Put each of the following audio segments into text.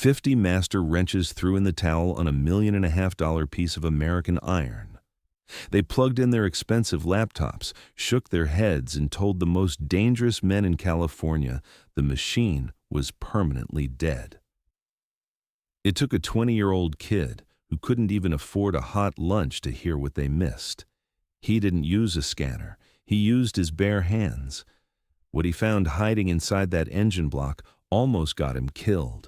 50 master wrenches threw in the towel on $1.5 million piece of American iron. They plugged in their expensive laptops, shook their heads, and told the most dangerous men in California the machine was permanently dead. It took a 20-year-old kid who couldn't even afford a hot lunch to hear what they missed. He didn't use a scanner. He used his bare hands. What he found hiding inside that engine block almost got him killed.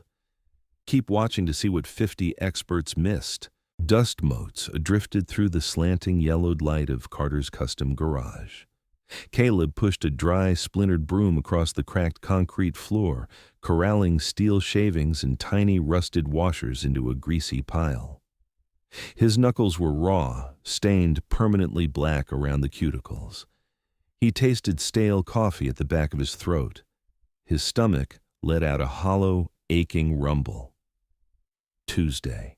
Keep watching to see what 50 experts missed. Dust motes drifted through the slanting yellowed light of Carter's custom garage. Caleb pushed a dry, splintered broom across the cracked concrete floor, corralling steel shavings and tiny rusted washers into a greasy pile. His knuckles were raw, stained permanently black around the cuticles. He tasted stale coffee at the back of his throat. His stomach let out a hollow, aching rumble. Tuesday.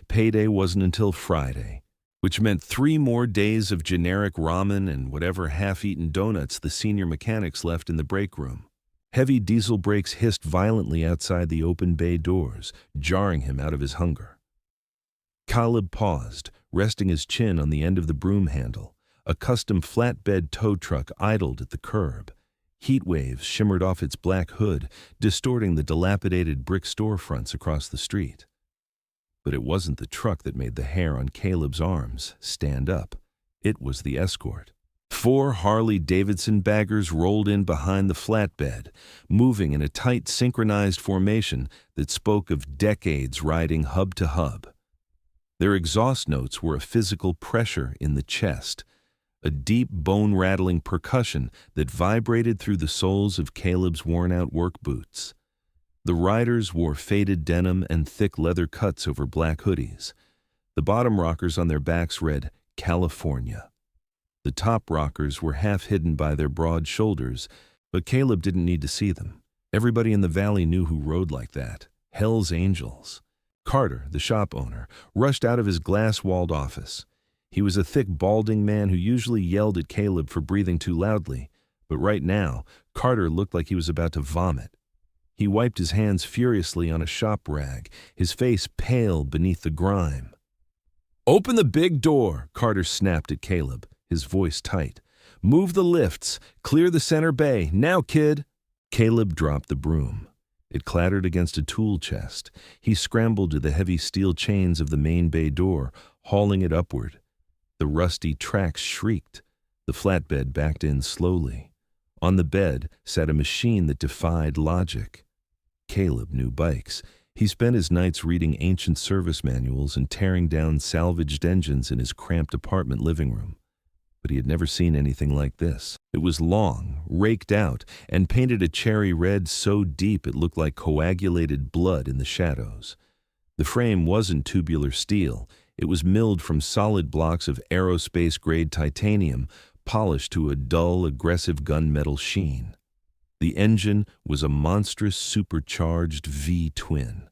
Payday wasn't until Friday, which meant 3 more days of generic ramen and whatever half-eaten donuts the senior mechanics left in the break room. Heavy diesel brakes hissed violently outside the open bay doors, jarring him out of his hunger. Caleb paused, resting his chin on the end of the broom handle. A custom flatbed tow truck idled at the curb. Heat waves shimmered off its black hood, distorting the dilapidated brick storefronts across the street. But it wasn't the truck that made the hair on Caleb's arms stand up. It was the escort. 4 Harley-Davidson baggers rolled in behind the flatbed, moving in a tight, synchronized formation that spoke of decades riding hub to hub. Their exhaust notes were a physical pressure in the chest, a deep, bone-rattling percussion that vibrated through the soles of Caleb's worn-out work boots. The riders wore faded denim and thick leather cuts over black hoodies. The bottom rockers on their backs read, California. The top rockers were half hidden by their broad shoulders, but Caleb didn't need to see them. Everybody in the valley knew who rode like that. Hell's Angels. Carter, the shop owner, rushed out of his glass-walled office. He was a thick, balding man who usually yelled at Caleb for breathing too loudly, but right now, Carter looked like he was about to vomit. He wiped his hands furiously on a shop rag, his face pale beneath the grime. "Open the big door," Carter snapped at Caleb, his voice tight. "Move the lifts. Clear the center bay. Now, kid." Caleb dropped the broom. It clattered against a tool chest. He scrambled to the heavy steel chains of the main bay door, hauling it upward. The rusty tracks shrieked. The flatbed backed in slowly. On the bed sat a machine that defied logic. Caleb knew bikes. He spent his nights reading ancient service manuals and tearing down salvaged engines in his cramped apartment living room. But he had never seen anything like this. It was long, raked out, and painted a cherry red so deep it looked like coagulated blood in the shadows. The frame wasn't tubular steel. It was milled from solid blocks of aerospace-grade titanium, polished to a dull, aggressive gunmetal sheen. The engine was a monstrous supercharged V-twin.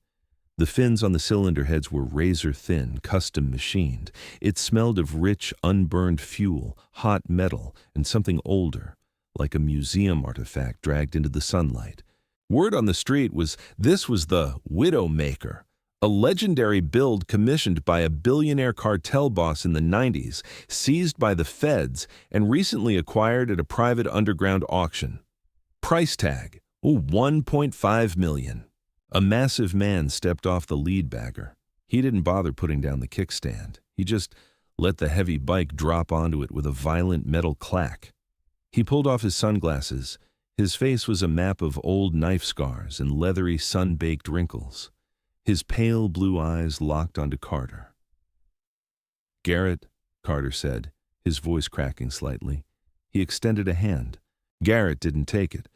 The fins on the cylinder heads were razor-thin, custom machined. It smelled of rich, unburned fuel, hot metal, and something older, like a museum artifact dragged into the sunlight. Word on the street was this was the Widowmaker, a legendary build commissioned by a billionaire cartel boss in the 90s, seized by the feds, and recently acquired at a private underground auction. Price tag, $1.5 million. A massive man stepped off the lead bagger. He didn't bother putting down the kickstand. He just let the heavy bike drop onto it with a violent metal clack. He pulled off his sunglasses. His face was a map of old knife scars and leathery, sun-baked wrinkles. His pale blue eyes locked onto Carter. "Garrett," Carter said, his voice cracking slightly. He extended a hand. Garrett didn't take it.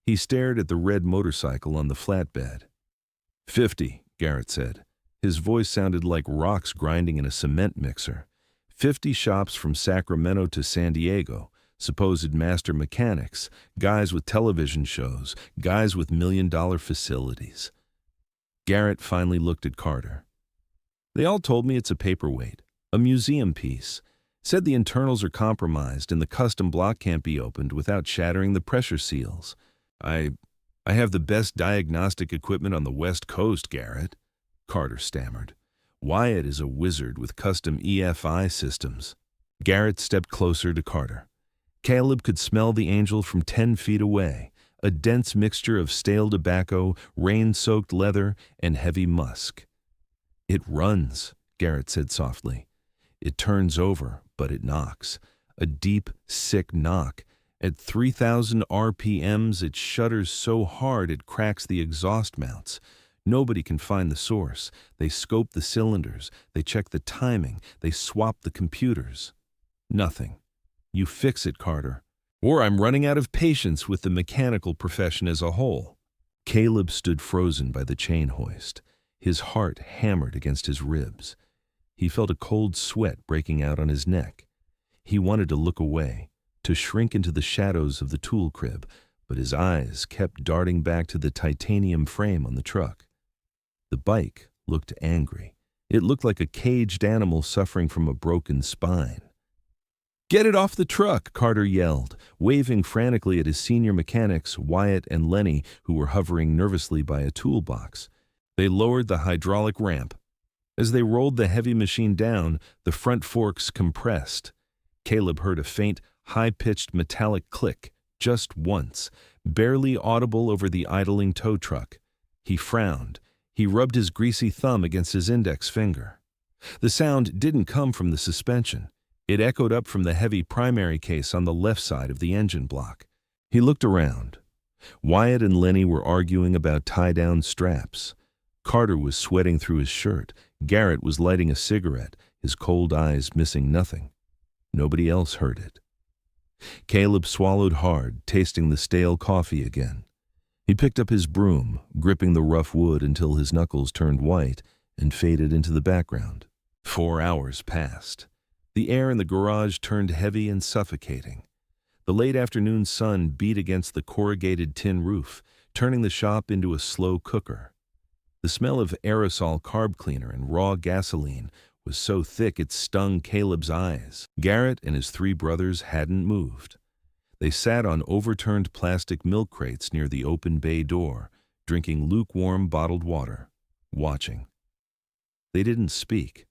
He stared at the red motorcycle on the flatbed. 50, Garrett said. His voice sounded like rocks grinding in a cement mixer. 50 shops from Sacramento to San Diego, supposed master mechanics, guys with television shows, guys with million-dollar facilities. Garrett finally looked at Carter. "They all told me it's a paperweight, a museum piece. Said the internals are compromised and the custom block can't be opened without shattering the pressure seals. I "I have the best diagnostic equipment on the West Coast, Garrett," Carter stammered. "Wyatt is a wizard with custom EFI systems." Garrett stepped closer to Carter. Caleb could smell the angel from 10 feet away, a dense mixture of stale tobacco, rain-soaked leather, and heavy musk. "It runs," Garrett said softly. "It turns over, but it knocks. A deep, sick knock. At 3,000 RPMs, it shudders so hard it cracks the exhaust mounts. Nobody can find the source. They scope the cylinders. They check the timing. They swap the computers. Nothing. You fix it, Carter, or I'm running out of patience with the mechanical profession as a whole." Caleb stood frozen by the chain hoist. His heart hammered against his ribs. He felt a cold sweat breaking out on his neck. He wanted to look away, to shrink into the shadows of the tool crib, but his eyes kept darting back to the titanium frame on the truck. The bike looked angry. It looked like a caged animal suffering from a broken spine. "Get it off the truck," Carter yelled, waving frantically at his senior mechanics, Wyatt and Lenny, who were hovering nervously by a toolbox. They lowered the hydraulic ramp. As they rolled the heavy machine down, the front forks compressed. Caleb heard a faint, high-pitched metallic click, just once, barely audible over the idling tow truck. He frowned. He rubbed his greasy thumb against his index finger. The sound didn't come from the suspension. It echoed up from the heavy primary case on the left side of the engine block. He looked around. Wyatt and Lenny were arguing about tie-down straps. Carter was sweating through his shirt. Garrett was lighting a cigarette, his cold eyes missing nothing. Nobody else heard it. Caleb swallowed hard, tasting the stale coffee again. He picked up his broom, gripping the rough wood until his knuckles turned white and faded into the background. 4 hours passed. The air in the garage turned heavy and suffocating. The late afternoon sun beat against the corrugated tin roof, turning the shop into a slow cooker. The smell of aerosol carb cleaner and raw gasoline was so thick it stung Caleb's eyes. Garrett and his 3 brothers hadn't moved. They sat on overturned plastic milk crates near the open bay door, drinking lukewarm bottled water, watching. They didn't speak.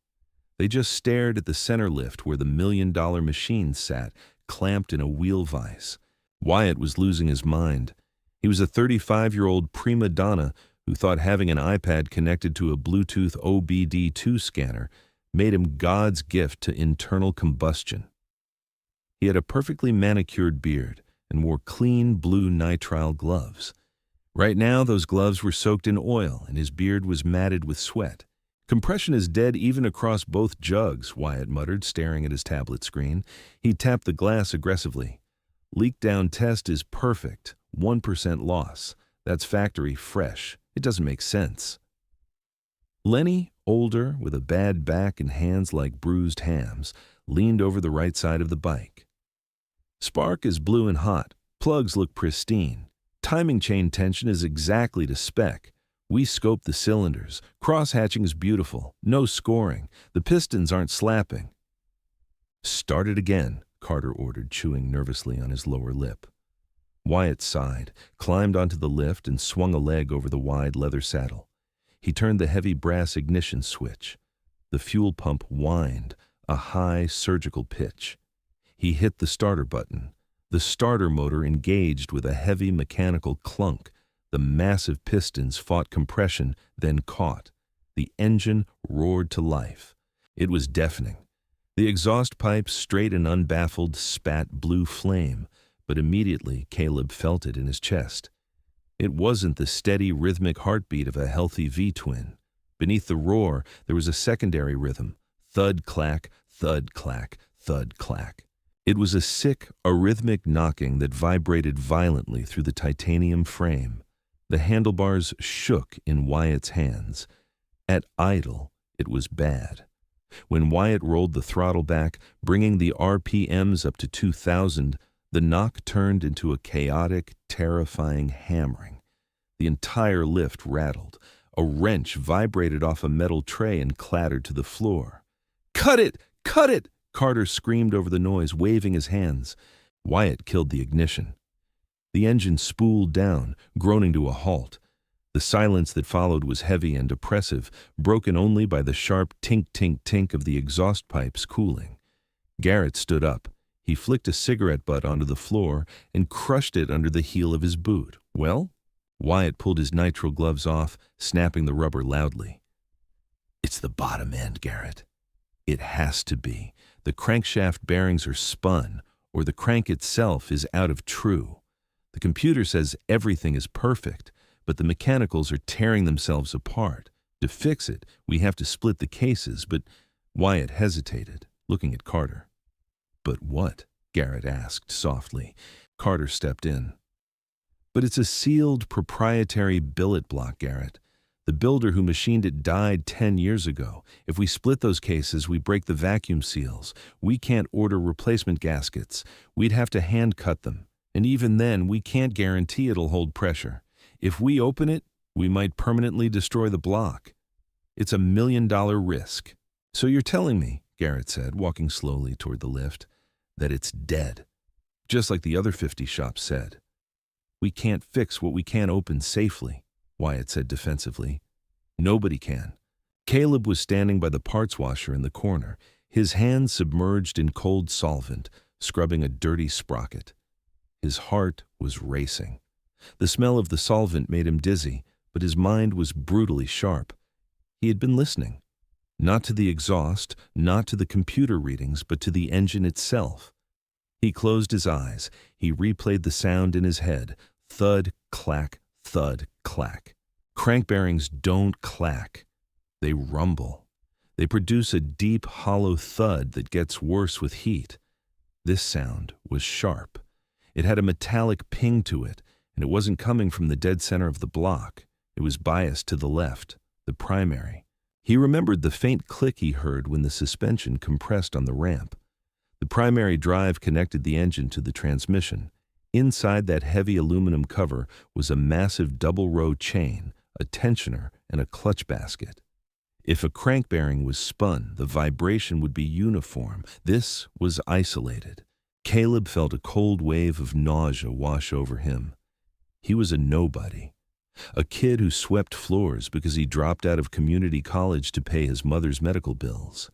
They just stared at the center lift where the $1,000,000 machine sat, clamped in a wheel vise. Wyatt was losing his mind. He was a 35-year-old prima donna who thought having an iPad connected to a Bluetooth OBD2 scanner made him God's gift to internal combustion. He had a perfectly manicured beard and wore clean blue nitrile gloves. Right now, those gloves were soaked in oil and his beard was matted with sweat. "Compression is dead even across both jugs," Wyatt muttered, staring at his tablet screen. He tapped the glass aggressively. "Leak down test is perfect. 1% loss. That's factory fresh. It doesn't make sense." Lenny, older, with a bad back and hands like bruised hams, leaned over the right side of the bike. "Spark is blue and hot. Plugs look pristine. Timing chain tension is exactly to spec. We scoped the cylinders. Cross-hatching is beautiful. No scoring. The pistons aren't slapping." "Start it again," Carter ordered, chewing nervously on his lower lip. Wyatt sighed, climbed onto the lift, and swung a leg over the wide leather saddle. He turned the heavy brass ignition switch. The fuel pump whined, a high, surgical pitch. He hit the starter button. The starter motor engaged with a heavy mechanical clunk. The massive pistons fought compression, then caught. The engine roared to life. It was deafening. The exhaust pipes, straight and unbaffled, spat blue flame, but immediately Caleb felt it in his chest. It wasn't the steady, rhythmic heartbeat of a healthy V-twin. Beneath the roar, there was a secondary rhythm. Thud-clack, thud-clack, thud-clack. It was a sick, arrhythmic knocking that vibrated violently through the titanium frame. The handlebars shook in Wyatt's hands. At idle, it was bad. When Wyatt rolled the throttle back, bringing the RPMs up to 2,000, the knock turned into a chaotic, terrifying hammering. The entire lift rattled. A wrench vibrated off a metal tray and clattered to the floor. "Cut it! Cut it!" Carter screamed over the noise, waving his hands. Wyatt killed the ignition. The engine spooled down, groaning to a halt. The silence that followed was heavy and oppressive, broken only by the sharp tink-tink-tink of the exhaust pipes cooling. Garrett stood up. He flicked a cigarette butt onto the floor and crushed it under the heel of his boot. "Well?" Wyatt pulled his nitrile gloves off, snapping the rubber loudly. "It's the bottom end, Garrett. It has to be. The crankshaft bearings are spun, or the crank itself is out of true. The computer says everything is perfect, but the mechanicals are tearing themselves apart. To fix it, we have to split the cases, but—" Wyatt hesitated, looking at Carter. "But what?" Garrett asked softly. Carter stepped in. "But it's a sealed, proprietary billet block, Garrett. The builder who machined it died 10 years ago. If we split those cases, we break the vacuum seals. We can't order replacement gaskets. We'd have to hand cut them. And even then, we can't guarantee it'll hold pressure. If we open it, we might permanently destroy the block. It's $1 million risk." "So you're telling me," Garrett said, walking slowly toward the lift, "that it's dead, just like the other 50 shops said." "We can't fix what we can't open safely," Wyatt said defensively. "Nobody can." Caleb was standing by the parts washer in the corner, his hands submerged in cold solvent, scrubbing a dirty sprocket. His heart was racing. The smell of the solvent made him dizzy, but his mind was brutally sharp. He had been listening. Not to the exhaust, not to the computer readings, but to the engine itself. He closed his eyes. He replayed the sound in his head. Thud, clack, thud, clack. Crank bearings don't clack. They rumble. They produce a deep, hollow thud that gets worse with heat. This sound was sharp. It had a metallic ping to it, and it wasn't coming from the dead center of the block. It was biased to the left, the primary. He remembered the faint click he heard when the suspension compressed on the ramp. The primary drive connected the engine to the transmission. Inside that heavy aluminum cover was a massive double-row chain, a tensioner, and a clutch basket. If a crank bearing was spun, the vibration would be uniform. This was isolated. Caleb felt a cold wave of nausea wash over him. He was a nobody. A kid who swept floors because he dropped out of community college to pay his mother's medical bills.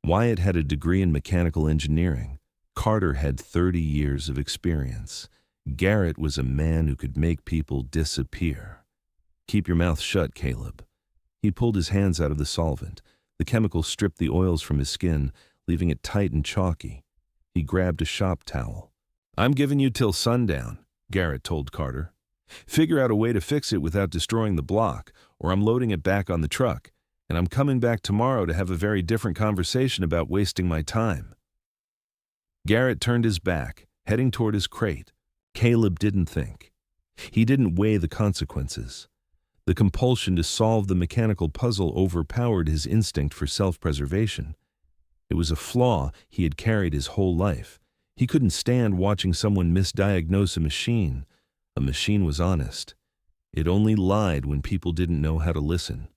Wyatt had a degree in mechanical engineering. Carter had 30 years of experience. Garrett was a man who could make people disappear. "Keep your mouth shut, Caleb." He pulled his hands out of the solvent. The chemical stripped the oils from his skin, leaving it tight and chalky. He grabbed a shop towel. "I'm giving you till sundown," Garrett told Carter. "Figure out a way to fix it without destroying the block, or I'm loading it back on the truck, and I'm coming back tomorrow to have a very different conversation about wasting my time." Garrett turned his back, heading toward his crate. Caleb didn't think. He didn't weigh the consequences. The compulsion to solve the mechanical puzzle overpowered his instinct for self-preservation. It was a flaw he had carried his whole life. He couldn't stand watching someone misdiagnose a machine. A machine was honest. It only lied when people didn't know how to listen.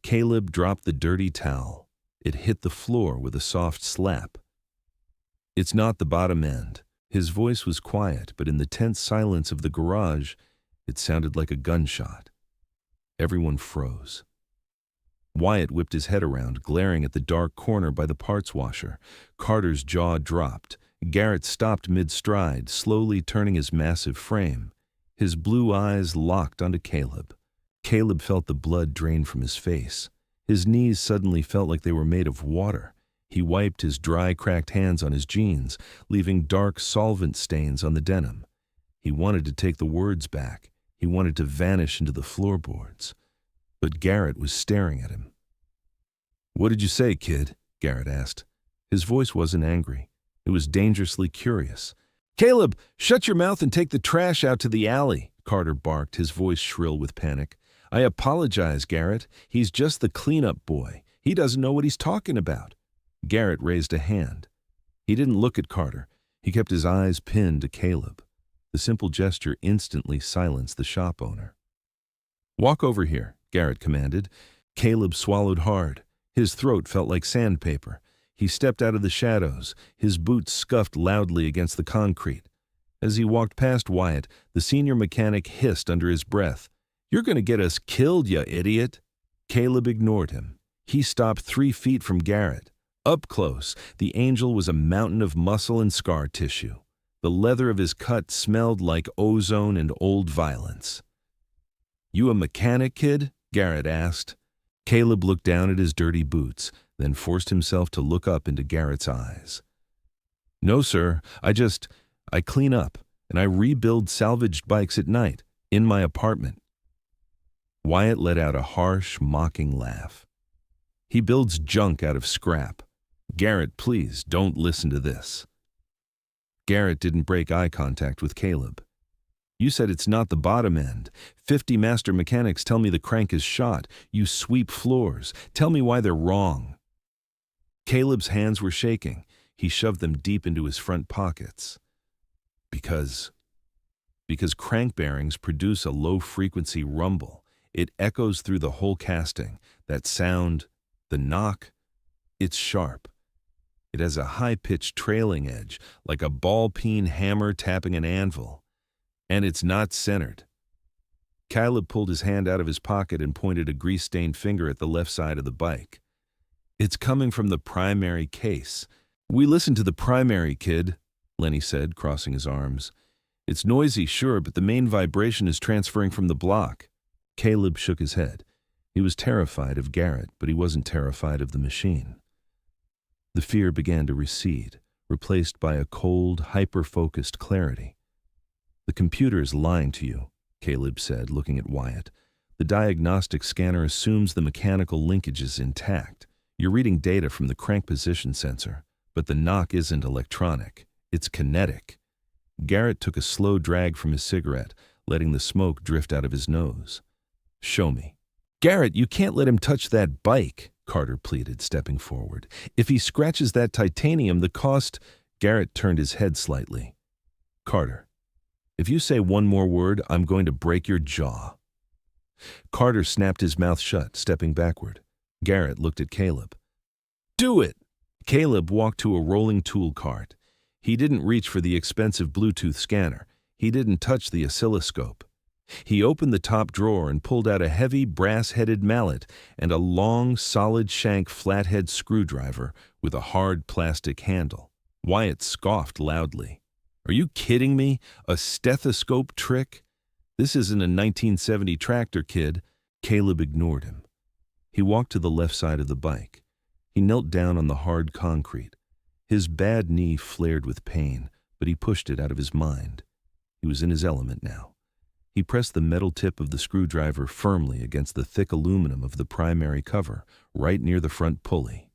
Caleb dropped the dirty towel. It hit the floor with a soft slap. "It's not the bottom end." His voice was quiet, but in the tense silence of the garage, it sounded like a gunshot. Everyone froze. Wyatt whipped his head around, glaring at the dark corner by the parts washer. Carter's jaw dropped. Garrett stopped mid-stride, slowly turning his massive frame. His blue eyes locked onto Caleb. Caleb felt the blood drain from his face. His knees suddenly felt like they were made of water. He wiped his dry, cracked hands on his jeans, leaving dark solvent stains on the denim. He wanted to take the words back. He wanted to vanish into the floorboards. But Garrett was staring at him. "What did you say, kid?" Garrett asked. His voice wasn't angry. It was dangerously curious. "Caleb, shut your mouth and take the trash out to the alley," Carter barked, his voice shrill with panic. "I apologize, Garrett. He's just the cleanup boy. He doesn't know what he's talking about." Garrett raised a hand. He didn't look at Carter. He kept his eyes pinned to Caleb. The simple gesture instantly silenced the shop owner. "Walk over here," Garrett commanded. Caleb swallowed hard. His throat felt like sandpaper. He stepped out of the shadows. His boots scuffed loudly against the concrete. As he walked past Wyatt, the senior mechanic hissed under his breath, "You're going to get us killed, you idiot." Caleb ignored him. He stopped 3 feet from Garrett. Up close, the angel was a mountain of muscle and scar tissue. The leather of his cut smelled like ozone and old violence. "You a mechanic, kid?" Garrett asked. Caleb looked down at his dirty boots, then forced himself to look up into Garrett's eyes. "No, sir. I clean up, and I rebuild salvaged bikes at night, in my apartment." Wyatt let out a harsh, mocking laugh. "He builds junk out of scrap. Garrett, please, don't listen to this." Garrett didn't break eye contact with Caleb. "You said it's not the bottom end. 50 master mechanics tell me the crank is shot. You sweep floors. Tell me why they're wrong." Caleb's hands were shaking. He shoved them deep into his front pockets. Because crank bearings produce a low-frequency rumble. It echoes through the whole casting. That sound, the knock, it's sharp. It has a high-pitched trailing edge, like a ball-peen hammer tapping an anvil. And it's not centered. Caleb pulled his hand out of his pocket and pointed a grease-stained finger at the left side of the bike. "It's coming from the primary case. We listen to the primary, kid," Lenny said, crossing his arms. "It's noisy, sure, but the main vibration is transferring from the block." Caleb shook his head. He was terrified of Garrett, but he wasn't terrified of the machine. The fear began to recede, replaced by a cold, hyper-focused clarity. "The computer is lying to you," Caleb said, looking at Wyatt. "The diagnostic scanner assumes the mechanical linkage is intact. You're reading data from the crank position sensor, but the knock isn't electronic. It's kinetic." Garrett took a slow drag from his cigarette, letting the smoke drift out of his nose. "Show me." "Garrett, you can't let him touch that bike," Carter pleaded, stepping forward. "If he scratches that titanium, the cost—" Garrett turned his head slightly. "Carter, if you say one more word, I'm going to break your jaw." Carter snapped his mouth shut, stepping backward. Garrett looked at Caleb. "Do it!" Caleb walked to a rolling tool cart. He didn't reach for the expensive Bluetooth scanner. He didn't touch the oscilloscope. He opened the top drawer and pulled out a heavy, brass-headed mallet and a long, solid-shank flathead screwdriver with a hard plastic handle. Wyatt scoffed loudly. "Are you kidding me? A stethoscope trick? This isn't a 1970 tractor, kid." Caleb ignored him. He walked to the left side of the bike. He knelt down on the hard concrete. His bad knee flared with pain, but he pushed it out of his mind. He was in his element now. He pressed the metal tip of the screwdriver firmly against the thick aluminum of the primary cover, right near the front pulley.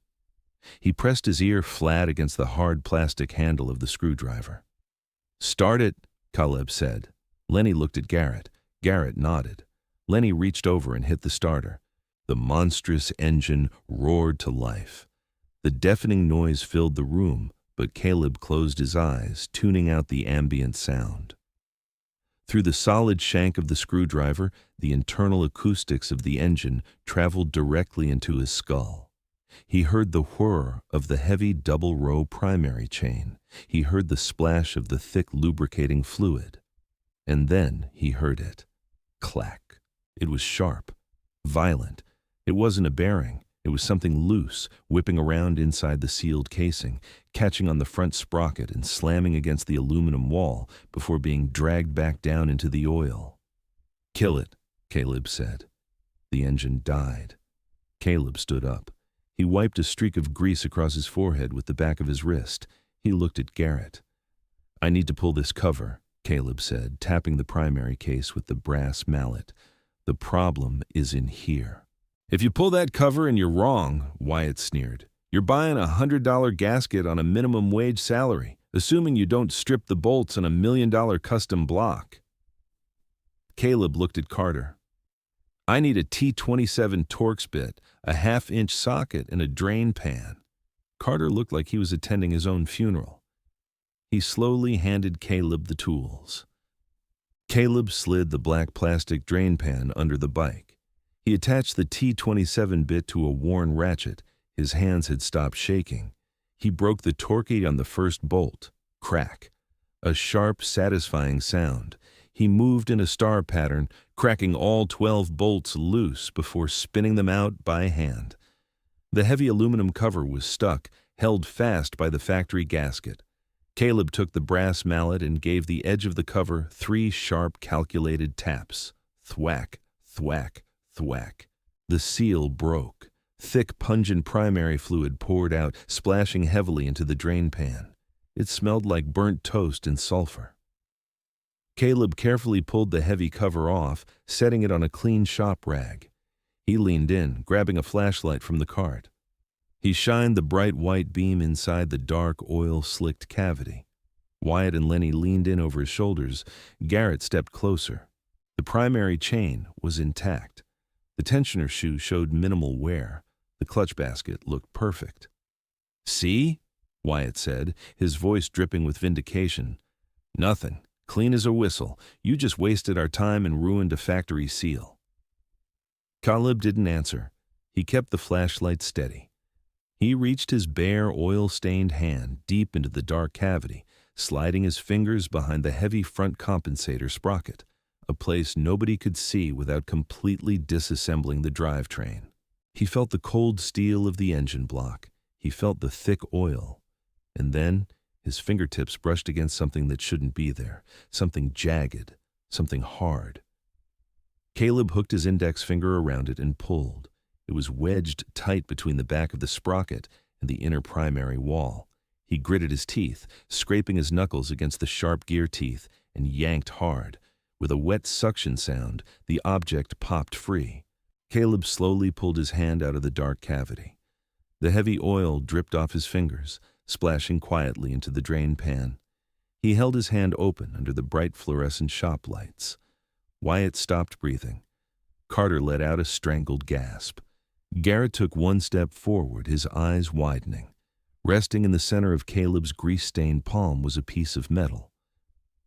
He pressed his ear flat against the hard plastic handle of the screwdriver. "Start it," Caleb said. Lenny looked at Garrett. Garrett nodded. Lenny reached over and hit the starter. The monstrous engine roared to life. The deafening noise filled the room, but Caleb closed his eyes, tuning out the ambient sound. Through the solid shank of the screwdriver, the internal acoustics of the engine traveled directly into his skull. He heard the whir of the heavy double-row primary chain. He heard the splash of the thick lubricating fluid. And then he heard it. Clack. It was sharp, violent. It wasn't a bearing. It was something loose, whipping around inside the sealed casing, catching on the front sprocket and slamming against the aluminum wall before being dragged back down into the oil. "Kill it," Caleb said. The engine died. Caleb stood up. He wiped a streak of grease across his forehead with the back of his wrist. He looked at Garrett. "I need to pull this cover," Caleb said, tapping the primary case with the brass mallet. "The problem is in here." "If you pull that cover and you're wrong," Wyatt sneered, "you're buying a $100 gasket on a minimum wage salary, assuming you don't strip the bolts on a $1 million custom block." Caleb looked at Carter. "I need a T27 Torx bit, a half-inch socket, and a drain pan." Carter looked like he was attending his own funeral. He slowly handed Caleb the tools. Caleb slid the black plastic drain pan under the bike. He attached the T27 bit to a worn ratchet. His hands had stopped shaking. He broke the Torquey on the first bolt. Crack. A sharp, satisfying sound. He moved in a star pattern, cracking all 12 bolts loose before spinning them out by hand. The heavy aluminum cover was stuck, held fast by the factory gasket. Caleb took the brass mallet and gave the edge of the cover 3 sharp, calculated taps. Thwack, thwack, thwack. The seal broke. Thick, pungent primary fluid poured out, splashing heavily into the drain pan. It smelled like burnt toast and sulfur. Caleb carefully pulled the heavy cover off, setting it on a clean shop rag. He leaned in, grabbing a flashlight from the cart. He shined the bright white beam inside the dark, oil-slicked cavity. Wyatt and Lenny leaned in over his shoulders. Garrett stepped closer. The primary chain was intact. The tensioner shoe showed minimal wear. The clutch basket looked perfect. "See?" Wyatt said, his voice dripping with vindication. "Nothing. Clean as a whistle. You just wasted our time and ruined a factory seal." Caleb didn't answer. He kept the flashlight steady. He reached his bare, oil-stained hand deep into the dark cavity, sliding his fingers behind the heavy front compensator sprocket, a place nobody could see without completely disassembling the drivetrain. He felt the cold steel of the engine block. He felt the thick oil. And then his fingertips brushed against something that shouldn't be there, something jagged, something hard. Caleb hooked his index finger around it and pulled. It was wedged tight between the back of the sprocket and the inner primary wall. He gritted his teeth, scraping his knuckles against the sharp gear teeth, and yanked hard. With a wet suction sound, the object popped free. Caleb slowly pulled his hand out of the dark cavity. The heavy oil dripped off his fingers, splashing quietly into the drain pan. He held his hand open under the bright fluorescent shop lights. Wyatt stopped breathing. Carter let out a strangled gasp. Garrett took one step forward, his eyes widening. Resting in the center of Caleb's grease-stained palm was a piece of metal.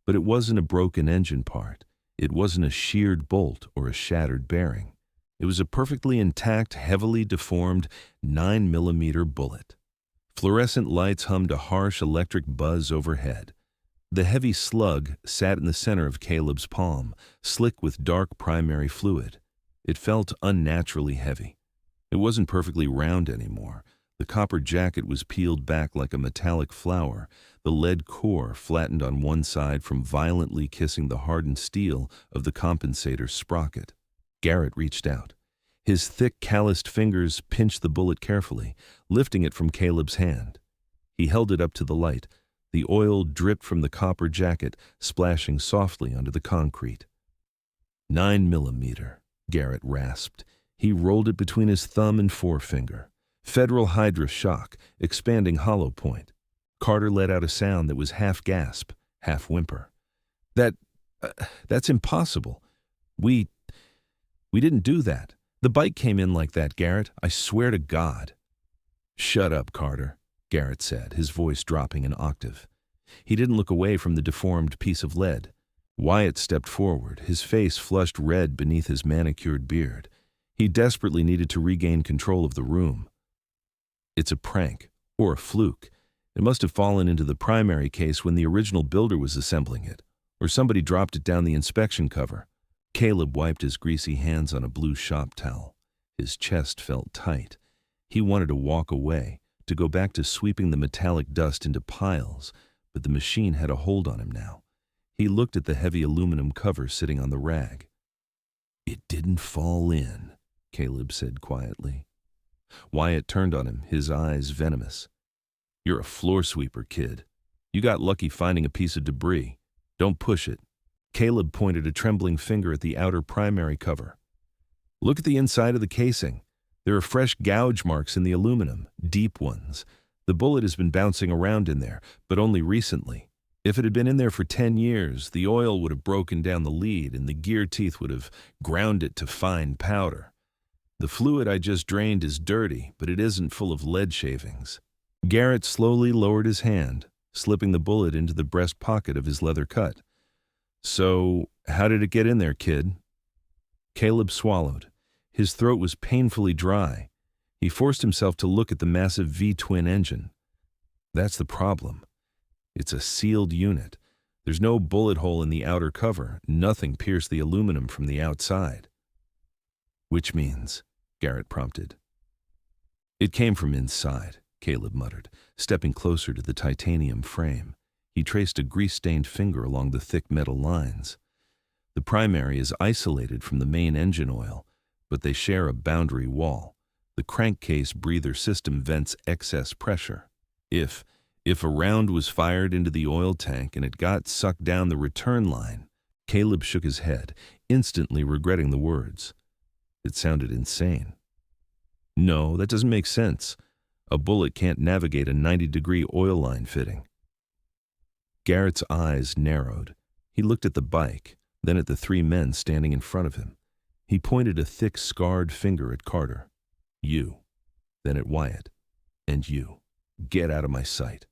But it wasn't a broken engine part. It wasn't a sheared bolt or a shattered bearing. It was a perfectly intact, heavily deformed 9mm bullet. Fluorescent lights hummed a harsh electric buzz overhead. The heavy slug sat in the center of Caleb's palm, slick with dark primary fluid. It felt unnaturally heavy. It wasn't perfectly round anymore. The copper jacket was peeled back like a metallic flower, the lead core flattened on one side from violently kissing the hardened steel of the compensator sprocket. Garrett reached out. His thick, calloused fingers pinched the bullet carefully, lifting it from Caleb's hand. He held it up to the light. The oil dripped from the copper jacket, splashing softly onto the concrete. 9mm, Garrett rasped. He rolled it between his thumb and forefinger. Federal Hydra shock, expanding hollow point. Carter let out a sound that was half gasp, half whimper. That's impossible. We didn't do that. The bike came in like that, Garrett. I swear to God." "Shut up, Carter," Garrett said, his voice dropping an octave. He didn't look away from the deformed piece of lead. Wyatt stepped forward, his face flushed red beneath his manicured beard. He desperately needed to regain control of the room. "It's a prank, or a fluke. It must have fallen into the primary case when the original builder was assembling it, or somebody dropped it down the inspection cover." Caleb wiped his greasy hands on a blue shop towel. His chest felt tight. He wanted to walk away, to go back to sweeping the metallic dust into piles, but the machine had a hold on him now. He looked at the heavy aluminum cover sitting on the rag. "It didn't fall in," Caleb said quietly. Wyatt turned on him, his eyes venomous. "You're a floor sweeper, kid. You got lucky finding a piece of debris. Don't push it." Caleb pointed a trembling finger at the outer primary cover. "Look at the inside of the casing. There are fresh gouge marks in the aluminum, deep ones. The bullet has been bouncing around in there, but only recently. If it had been in there for 10 years, the oil would have broken down the lead and the gear teeth would have ground it to fine powder. The fluid I just drained is dirty, but it isn't full of lead shavings." Garrett slowly lowered his hand, slipping the bullet into the breast pocket of his leather cut. "So, how did it get in there, kid?" Caleb swallowed. His throat was painfully dry. He forced himself to look at the massive V-twin engine. "That's the problem. It's a sealed unit. There's no bullet hole in the outer cover. Nothing pierced the aluminum from the outside. Which means, Garrett prompted. It came from inside, Caleb muttered, stepping closer to the titanium frame. He traced a grease-stained finger along the thick metal lines. The primary is isolated from the main engine oil, but they share a boundary wall. The crankcase breather system vents excess pressure. If a round was fired into the oil tank and it got sucked down the return line, Caleb shook his head, instantly regretting the words. It sounded insane. No, that doesn't make sense. A bullet can't navigate a 90-degree oil line fitting. Garrett's eyes narrowed. He looked at the bike, then at the three men standing in front of him. He pointed a thick, scarred finger at Carter. You. Then at Wyatt. And you. Get out of my sight.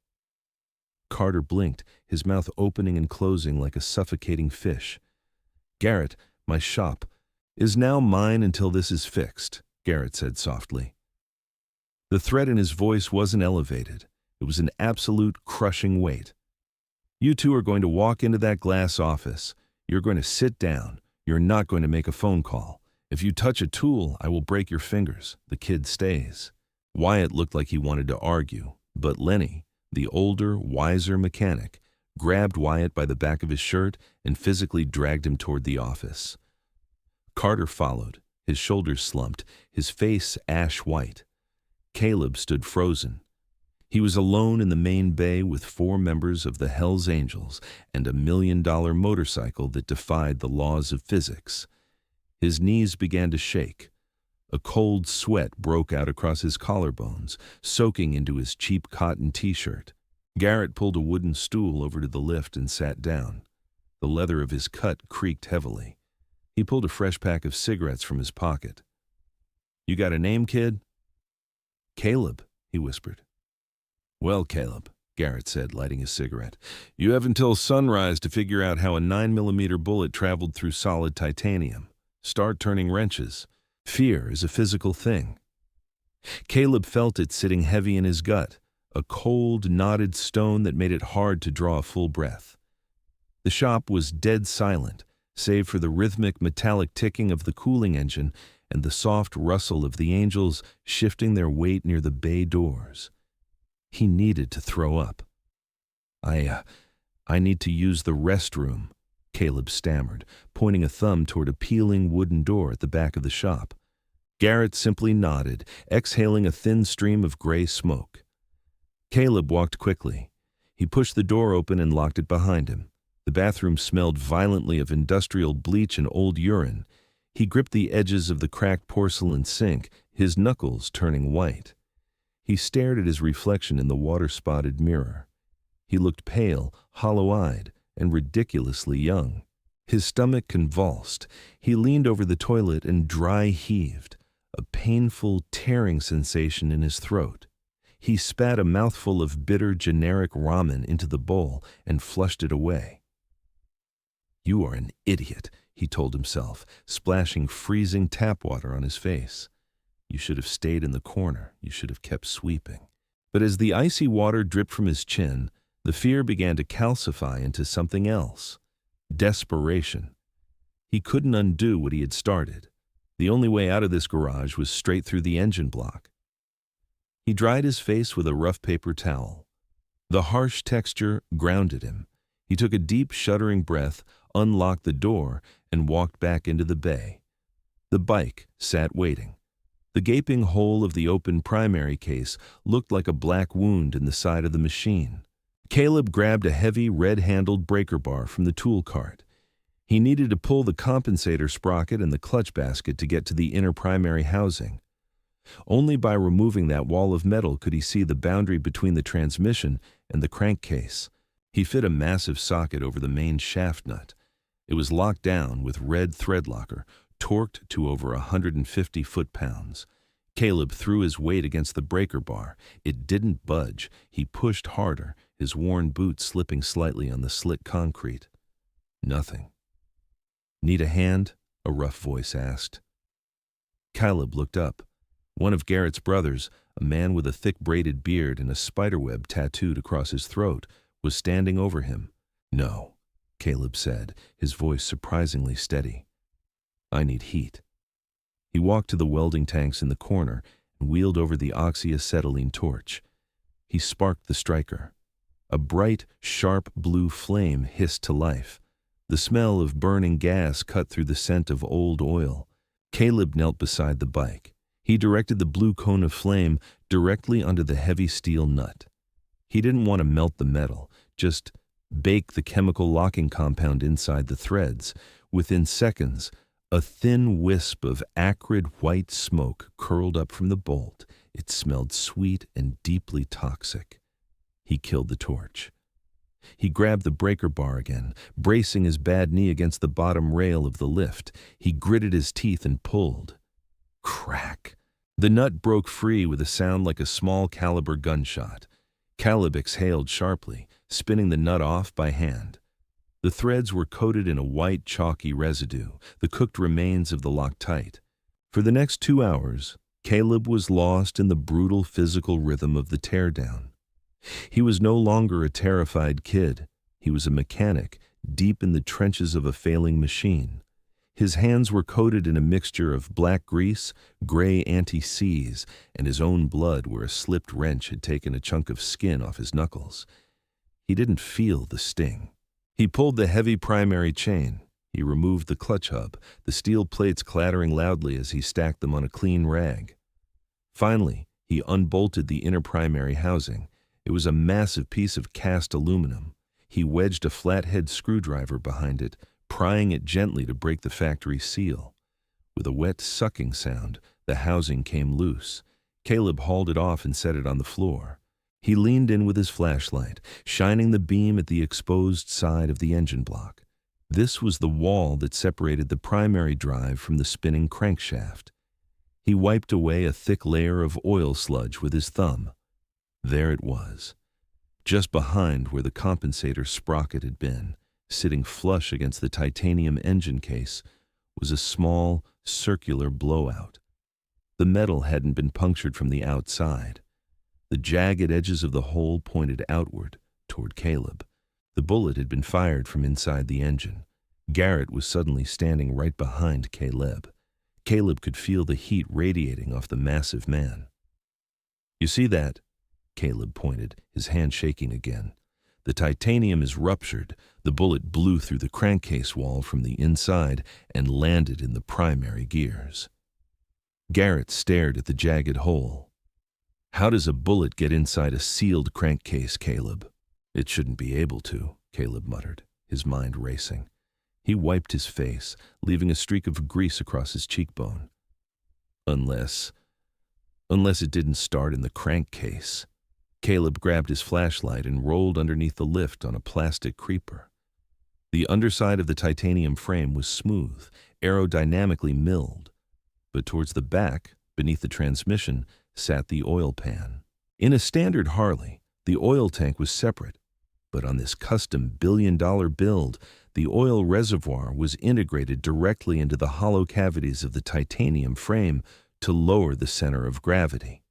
Carter blinked, his mouth opening and closing like a suffocating fish. Garrett, my shop, is now mine until this is fixed, Garrett said softly. The threat in his voice wasn't elevated. It was an absolute crushing weight. You two are going to walk into that glass office. You're going to sit down. You're not going to make a phone call. If you touch a tool, I will break your fingers. The kid stays. Wyatt looked like he wanted to argue, but Lenny, the older, wiser mechanic, grabbed Wyatt by the back of his shirt and physically dragged him toward the office. Carter followed, his shoulders slumped, his face ash-white. Caleb stood frozen. He was alone in the main bay with 4 members of the Hells Angels and a $1 million motorcycle that defied the laws of physics. His knees began to shake. A cold sweat broke out across his collarbones, soaking into his cheap cotton t-shirt. Garrett pulled a wooden stool over to the lift and sat down. The leather of his cut creaked heavily. He pulled a fresh pack of cigarettes from his pocket. You got a name, kid? Caleb, he whispered. Well, Caleb, Garrett said, lighting his cigarette, you have until sunrise to figure out how a 9mm bullet traveled through solid titanium. Start turning wrenches. Fear is a physical thing. Caleb felt it sitting heavy in his gut, a cold, knotted stone that made it hard to draw a full breath. The shop was dead silent, save for the rhythmic metallic ticking of the cooling engine and the soft rustle of the angels shifting their weight near the bay doors. He needed to throw up. I need to use the restroom, Caleb stammered, pointing a thumb toward a peeling wooden door at the back of the shop. Garrett simply nodded, exhaling a thin stream of gray smoke. Caleb walked quickly. He pushed the door open and locked it behind him. The bathroom smelled violently of industrial bleach and old urine. He gripped the edges of the cracked porcelain sink, his knuckles turning white. He stared at his reflection in the water-spotted mirror. He looked pale, hollow-eyed, and ridiculously young. His stomach convulsed. He leaned over the toilet and dry heaved, a painful, tearing sensation in his throat. He spat a mouthful of bitter, generic ramen into the bowl and flushed it away. You are an idiot, he told himself, splashing freezing tap water on his face. You should have stayed in the corner. You should have kept sweeping. But as the icy water dripped from his chin, the fear began to calcify into something else. Desperation. He couldn't undo what he had started. The only way out of this garage was straight through the engine block. He dried his face with a rough paper towel. The harsh texture grounded him. He took a deep, shuddering breath, unlocked the door, and walked back into the bay. The bike sat waiting. The gaping hole of the open primary case looked like a black wound in the side of the machine. Caleb grabbed a heavy, red-handled breaker bar from the tool cart. He needed to pull the compensator sprocket and the clutch basket to get to the inner primary housing. Only by removing that wall of metal could he see the boundary between the transmission and the crankcase. He fit a massive socket over the main shaft nut. It was locked down with red thread locker, torqued to over 150 foot-pounds. Caleb threw his weight against the breaker bar. It didn't budge. He pushed harder, his worn boots slipping slightly on the slick concrete. Nothing. Need a hand? A rough voice asked. Caleb looked up. One of Garrett's brothers, a man with a thick braided beard and a spiderweb tattooed across his throat, was standing over him. No, Caleb said, his voice surprisingly steady. I need heat. He walked to the welding tanks in the corner and wheeled over the oxyacetylene torch. He sparked the striker. A bright, sharp blue flame hissed to life. The smell of burning gas cut through the scent of old oil. Caleb knelt beside the bike. He directed the blue cone of flame directly under the heavy steel nut. He didn't want to melt the metal, just bake the chemical locking compound inside the threads. Within seconds, a thin wisp of acrid white smoke curled up from the bolt. It smelled sweet and deeply toxic. He killed the torch. He grabbed the breaker bar again, bracing his bad knee against the bottom rail of the lift. He gritted his teeth and pulled. Crack! The nut broke free with a sound like a small caliber gunshot. Caleb exhaled sharply, spinning the nut off by hand. The threads were coated in a white, chalky residue, the cooked remains of the Loctite. For the next 2 hours, Caleb was lost in the brutal physical rhythm of the teardown. He was no longer a terrified kid. He was a mechanic, deep in the trenches of a failing machine. His hands were coated in a mixture of black grease, gray anti-seize, and his own blood where a slipped wrench had taken a chunk of skin off his knuckles. He didn't feel the sting. He pulled the heavy primary chain. He removed the clutch hub, the steel plates clattering loudly as he stacked them on a clean rag. Finally, he unbolted the inner primary housing. It was a massive piece of cast aluminum. He wedged a flathead screwdriver behind it, prying it gently to break the factory seal. With a wet sucking sound, the housing came loose. Caleb hauled it off and set it on the floor. He leaned in with his flashlight, shining the beam at the exposed side of the engine block. This was the wall that separated the primary drive from the spinning crankshaft. He wiped away a thick layer of oil sludge with his thumb. There it was, just behind where the compensator sprocket had been, sitting flush against the titanium engine case, was a small, circular blowout. The metal hadn't been punctured from the outside. The jagged edges of the hole pointed outward, toward Caleb. The bullet had been fired from inside the engine. Garrett was suddenly standing right behind Caleb. Caleb could feel the heat radiating off the massive man. You see that? Caleb pointed, his hand shaking again. The titanium is ruptured. The bullet blew through the crankcase wall from the inside and landed in the primary gears. Garrett stared at the jagged hole. How does a bullet get inside a sealed crankcase, Caleb? It shouldn't be able to, Caleb muttered, his mind racing. He wiped his face, leaving a streak of grease across his cheekbone. Unless it didn't start in the crankcase. Caleb grabbed his flashlight and rolled underneath the lift on a plastic creeper. The underside of the titanium frame was smooth, aerodynamically milled. But towards the back, beneath the transmission, sat the oil pan. In a standard Harley, the oil tank was separate, but on this custom billion-dollar build, the oil reservoir was integrated directly into the hollow cavities of the titanium frame to lower the center of gravity.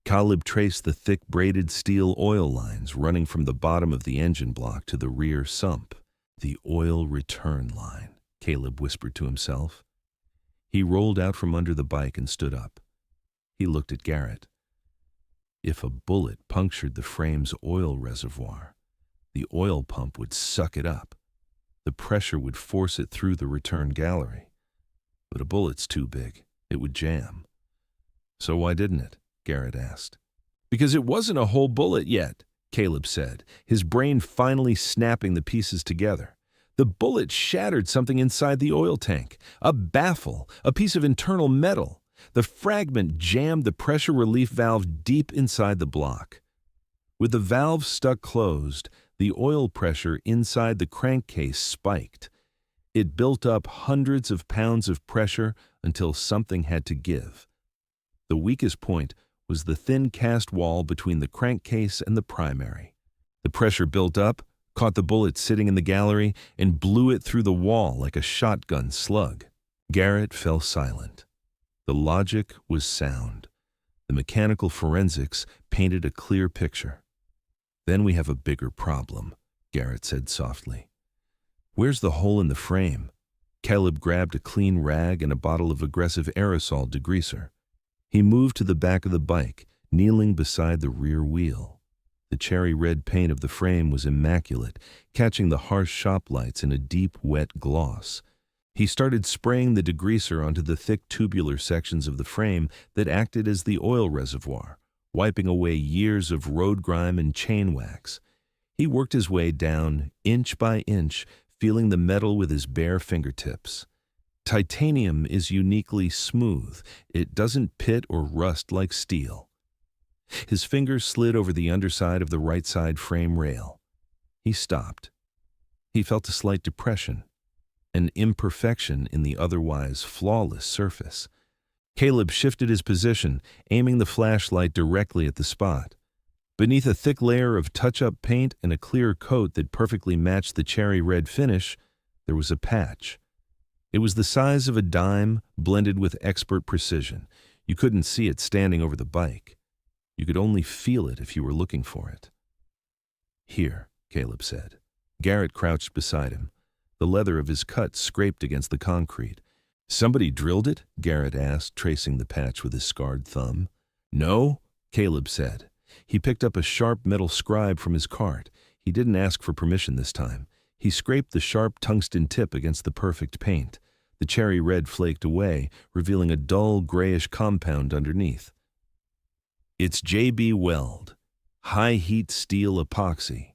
Caleb traced the thick braided steel oil lines running from the bottom of the engine block to the rear sump. The oil return line, Caleb whispered to himself. He rolled out from under the bike and stood up. He looked at Garrett. If a bullet punctured the frame's oil reservoir, the oil pump would suck it up. The pressure would force it through the return gallery. But a bullet's too big. It would jam. So why didn't it? Garrett asked. Because it wasn't a whole bullet yet, Caleb said, his brain finally snapping the pieces together. The bullet shattered something inside the oil tank, a baffle, a piece of internal metal. The fragment jammed the pressure relief valve deep inside the block. With the valve stuck closed, the oil pressure inside the crankcase spiked. It built up hundreds of pounds of pressure until something had to give. The weakest point was the thin cast wall between the crankcase and the primary. The pressure built up, caught the bullet sitting in the gallery, and blew it through the wall like a shotgun slug. Garrett fell silent. The logic was sound. The mechanical forensics painted a clear picture. Then we have a bigger problem, Garrett said softly. Where's the hole in the frame? Caleb grabbed a clean rag and a bottle of aggressive aerosol degreaser. He moved to the back of the bike, kneeling beside the rear wheel. The cherry red paint of the frame was immaculate, catching the harsh shop lights in a deep, wet gloss. He started spraying the degreaser onto the thick tubular sections of the frame that acted as the oil reservoir, wiping away years of road grime and chain wax. He worked his way down, inch by inch, feeling the metal with his bare fingertips. Titanium is uniquely smooth. It doesn't pit or rust like steel. His fingers slid over the underside of the right side frame rail. He stopped. He felt a slight depression, an imperfection in the otherwise flawless surface. Caleb shifted his position, aiming the flashlight directly at the spot. Beneath a thick layer of touch-up paint and a clear coat that perfectly matched the cherry red finish, there was a patch. It was the size of a dime, blended with expert precision. You couldn't see it standing over the bike. You could only feel it if you were looking for it. "Here," Caleb said. Garrett crouched beside him. The leather of his cut scraped against the concrete. "Somebody drilled it?" Garrett asked, tracing the patch with his scarred thumb. "No," Caleb said. He picked up a sharp metal scribe from his cart. He didn't ask for permission this time. He scraped the sharp tungsten tip against the perfect paint. The cherry red flaked away, revealing a dull, grayish compound underneath. "It's J.B. Weld, high-heat steel epoxy.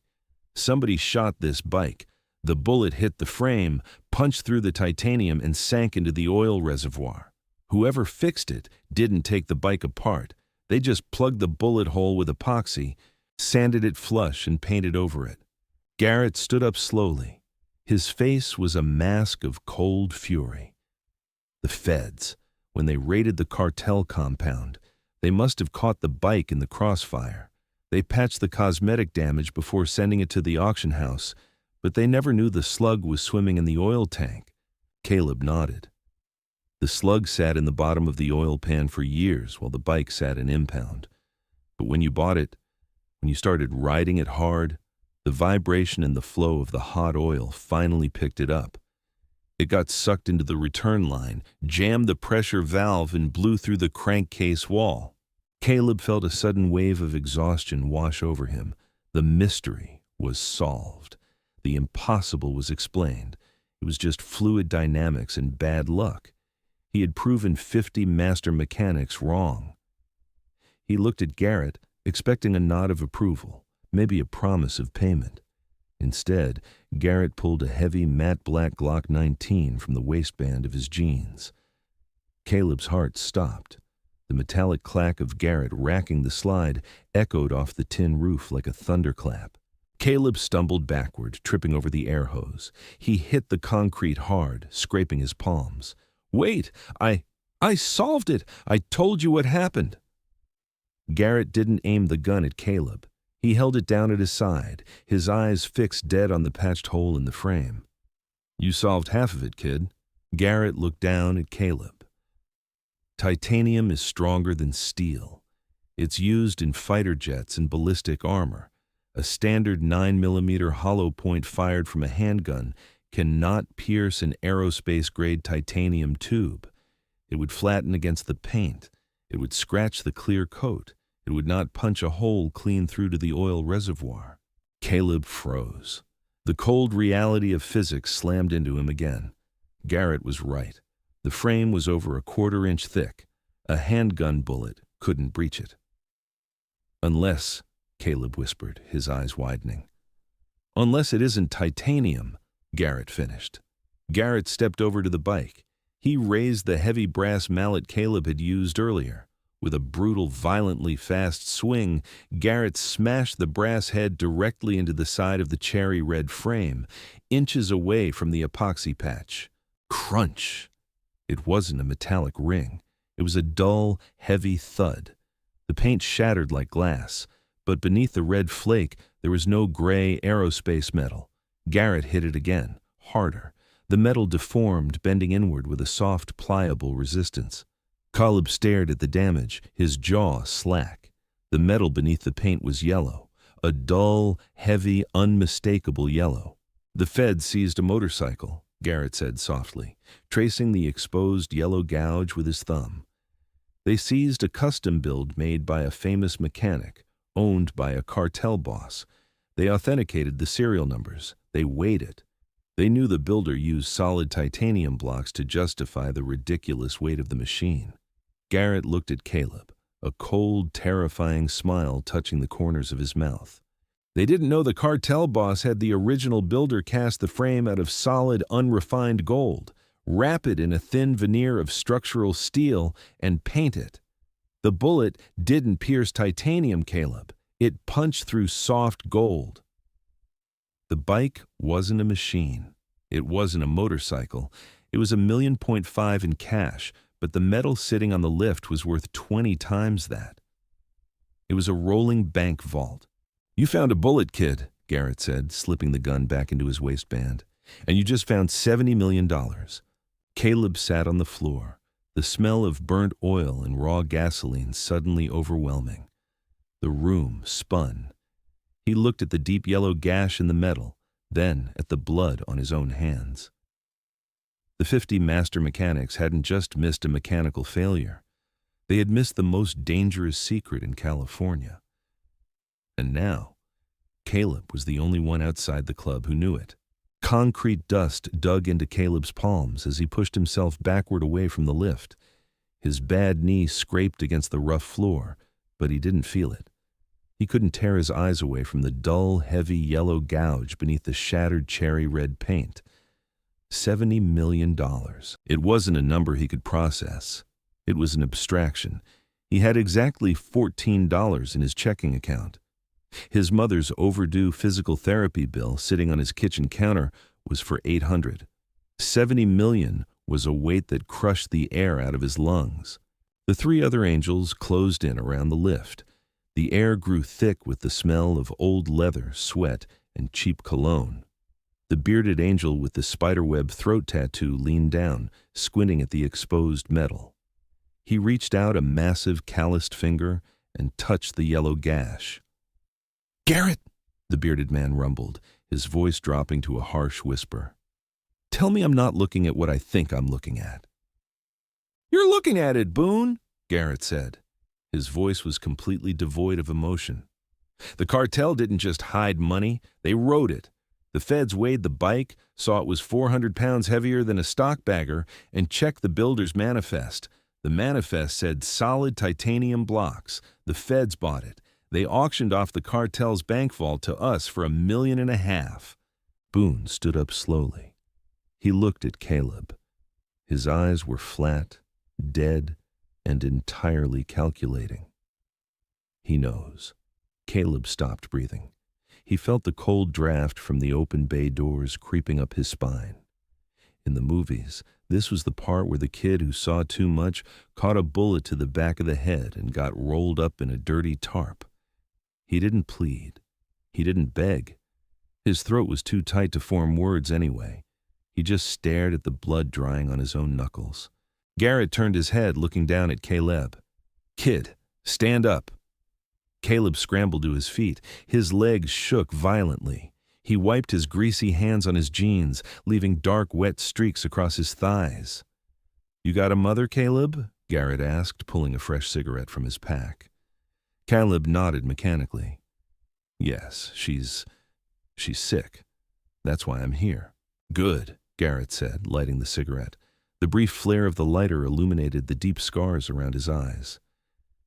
Somebody shot this bike. The bullet hit the frame, punched through the titanium, and sank into the oil reservoir. Whoever fixed it didn't take the bike apart. They just plugged the bullet hole with epoxy, sanded it flush, and painted over it." Garrett stood up slowly. His face was a mask of cold fury. The feds, when they raided the cartel compound, they must have caught the bike in the crossfire. They patched the cosmetic damage before sending it to the auction house, but they never knew the slug was swimming in the oil tank. Caleb nodded. The slug sat in the bottom of the oil pan for years while the bike sat in impound. But when you bought it, when you started riding it hard, the vibration and the flow of the hot oil finally picked it up. It got sucked into the return line, jammed the pressure valve, and blew through the crankcase wall. Caleb felt a sudden wave of exhaustion wash over him. The mystery was solved. The impossible was explained. It was just fluid dynamics and bad luck. He had proven 50 master mechanics wrong. He looked at Garrett, expecting a nod of approval, maybe a promise of payment. Instead, Garrett pulled a heavy matte black Glock 19 from the waistband of his jeans. Caleb's heart stopped. The metallic clack of Garrett racking the slide echoed off the tin roof like a thunderclap. Caleb stumbled backward, tripping over the air hose. He hit the concrete hard, scraping his palms. "Wait! I solved it! I told you what happened!" Garrett didn't aim the gun at Caleb. He held it down at his side, his eyes fixed dead on the patched hole in the frame. "You solved half of it, kid." Garrett looked down at Caleb. "Titanium is stronger than steel. It's used in fighter jets and ballistic armor. A standard 9mm hollow point fired from a handgun cannot pierce an aerospace-grade titanium tube. It would flatten against the paint. It would scratch the clear coat. It would not punch a hole clean through to the oil reservoir." Caleb froze. The cold reality of physics slammed into him again. Garrett was right. The frame was over a quarter-inch thick. A handgun bullet couldn't breach it. "Unless," Caleb whispered, his eyes widening. "Unless it isn't titanium," Garrett finished. Garrett stepped over to the bike. He raised the heavy brass mallet Caleb had used earlier. With a brutal, violently fast swing, Garrett smashed the brass head directly into the side of the cherry red frame, inches away from the epoxy patch. Crunch! It wasn't a metallic ring. It was a dull, heavy thud. The paint shattered like glass, but beneath the red flake there was no gray aerospace metal. Garrett hit it again, harder. The metal deformed, bending inward with a soft, pliable resistance. Caleb stared at the damage, his jaw slack. The metal beneath the paint was yellow, a dull, heavy, unmistakable yellow. The feds seized a motorcycle, Garrett said softly, tracing the exposed yellow gouge with his thumb. They seized a custom build made by a famous mechanic, owned by a cartel boss. They authenticated the serial numbers. They weighed it. They knew the builder used solid titanium blocks to justify the ridiculous weight of the machine. Garrett looked at Caleb, a cold, terrifying smile touching the corners of his mouth. They didn't know the cartel boss had the original builder cast the frame out of solid, unrefined gold, wrap it in a thin veneer of structural steel, and paint it. The bullet didn't pierce titanium, Caleb. It punched through soft gold. The bike wasn't a machine. It wasn't a motorcycle. It was $1.5 million in cash, but the metal sitting on the lift was worth 20 times that. It was a rolling bank vault. "You found a bullet, kid," Garrett said, slipping the gun back into his waistband. "And you just found $70 million. Caleb sat on the floor, the smell of burnt oil and raw gasoline suddenly overwhelming. The room spun. He looked at the deep yellow gash in the metal, then at the blood on his own hands. The 50 master mechanics hadn't just missed a mechanical failure. They had missed the most dangerous secret in California. And now, Caleb was the only one outside the club who knew it. Concrete dust dug into Caleb's palms as he pushed himself backward away from the lift. His bad knee scraped against the rough floor, but he didn't feel it. He couldn't tear his eyes away from the dull, heavy yellow gouge beneath the shattered cherry red paint. $70 million. It wasn't a number he could process. It was an abstraction. He had exactly $14 in his checking account. His mother's overdue physical therapy bill sitting on his kitchen counter was for $800. $70 million was a weight that crushed the air out of his lungs. The 3 other angels closed in around the lift. The air grew thick with the smell of old leather, sweat, and cheap cologne. The bearded angel with the spiderweb throat tattoo leaned down, squinting at the exposed metal. He reached out a massive calloused finger and touched the yellow gash. "Garrett," the bearded man rumbled, his voice dropping to a harsh whisper. "Tell me I'm not looking at what I think I'm looking at." "You're looking at it, Boone," Garrett said. His voice was completely devoid of emotion. "The cartel didn't just hide money, they rode it. The feds weighed the bike, saw it was 400 pounds heavier than a stock bagger, and checked the builder's manifest. The manifest said solid titanium blocks. The feds bought it. They auctioned off the cartel's bank vault to us for $1.5 million. Boone stood up slowly. He looked at Caleb. His eyes were flat, dead, and entirely calculating. "He knows." Caleb stopped breathing. He felt the cold draft from the open bay doors creeping up his spine. In the movies, this was the part where the kid who saw too much caught a bullet to the back of the head and got rolled up in a dirty tarp. He didn't plead. He didn't beg. His throat was too tight to form words anyway. He just stared at the blood drying on his own knuckles. Garrett turned his head, looking down at Caleb. "Kid, stand up." Caleb scrambled to his feet. His legs shook violently. He wiped his greasy hands on his jeans, leaving dark, wet streaks across his thighs. "You got a mother, Caleb?" Garrett asked, pulling a fresh cigarette from his pack. Caleb nodded mechanically. "Yes, she's sick. That's why I'm here." "Good," Garrett said, lighting the cigarette. The brief flare of the lighter illuminated the deep scars around his eyes.